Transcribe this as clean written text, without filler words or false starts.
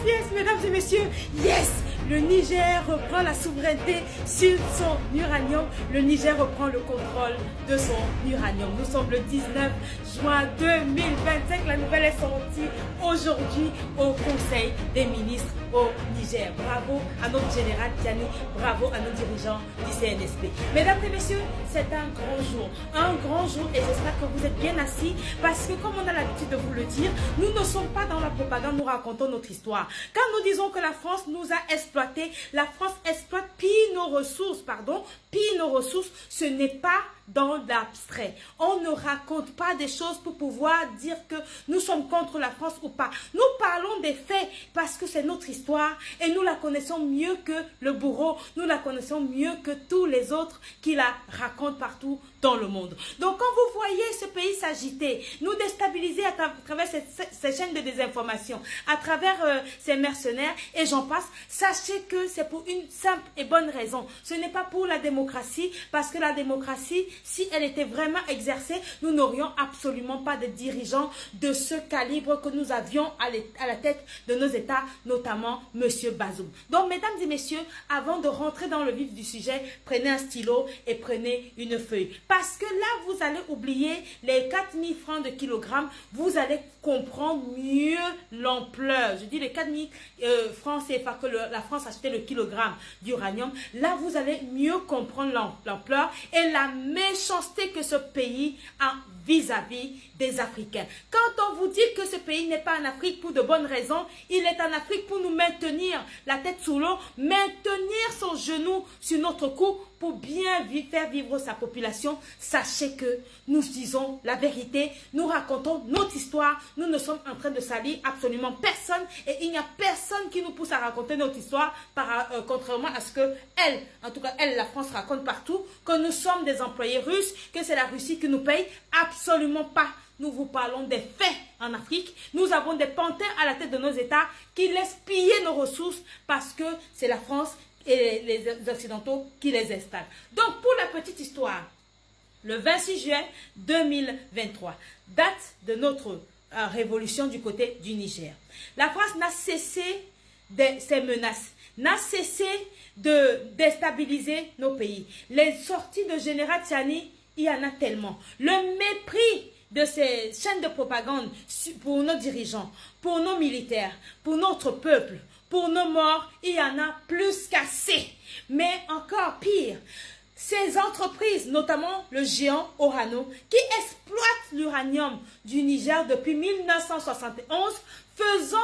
yes, mesdames et messieurs, yes! Le Niger reprend la souveraineté sur son uranium. Le Niger reprend le contrôle de son uranium. Nous sommes le 19 juin 2025. La nouvelle est sortie aujourd'hui au Conseil des ministres au Niger. Bravo à notre général Tiani, bravo à nos dirigeants du CNSP. Mesdames et messieurs, c'est un grand jour et j'espère que vous êtes bien assis parce que comme on a l'habitude de vous le dire, nous ne sommes pas dans la propagande, nous racontons notre histoire. Quand nous disons que la France nous a exploité, la France exploite, pille nos ressources, ce n'est pas dans l'abstrait. On ne raconte pas des choses pour pouvoir dire que nous sommes contre la France ou pas. Nous parlons des faits parce que c'est notre histoire et nous la connaissons mieux que le bourreau, nous la connaissons mieux que tous les autres qui la racontent partout dans le monde. Donc quand vous voyez ce pays s'agiter, nous déstabiliser à travers ces chaînes de désinformation, à travers ces mercenaires et j'en passe, sachez que c'est pour une simple et bonne raison. Ce n'est pas pour la démocratie, parce que la démocratie, si elle était vraiment exercée, nous n'aurions absolument pas de dirigeants de ce calibre que nous avions à la tête de nos États, notamment M. Bazoum. Donc, mesdames et messieurs, avant de rentrer dans le vif du sujet, prenez un stylo et prenez une feuille. Parce que là, vous allez oublier les 4000 francs de kilogramme, vous allez comprendre mieux l'ampleur. Je dis les 4000 francs CFA que la France achetait le kilogramme d'uranium. Là, vous allez mieux comprendre l'ampleur et la méchanceté que ce pays a vis-à-vis des Africains. Quand on vous dit que ce pays n'est pas en Afrique pour de bonnes raisons, il est en Afrique pour nous maintenir la tête sous l'eau, maintenir son genou sur notre cou pour bien faire vivre sa population. Sachez que nous disons la vérité, nous racontons notre histoire, nous ne sommes en train de salir absolument personne et il n'y a personne qui nous pousse à raconter notre histoire, contrairement à ce que elle, en tout cas elle, la France raconte partout, que nous sommes des employés russes, que c'est la Russie qui nous paye. Absolument pas. Nous vous parlons des faits en Afrique. Nous avons des panthères à la tête de nos États qui laissent piller nos ressources parce que c'est la France et les Occidentaux qui les installent. Donc, pour la petite histoire, le 26 juin 2023, date de notre révolution du côté du Niger. La France n'a cessé ses menaces, n'a cessé de déstabiliser nos pays. Les sorties de Général Tiani, il y en a tellement. Le mépris de ces chaînes de propagande pour nos dirigeants, pour nos militaires, pour notre peuple, pour nos morts, il y en a plus qu'assez. Mais encore pire, ces entreprises, notamment le géant Orano, qui exploite l'uranium du Niger depuis 1971, faisant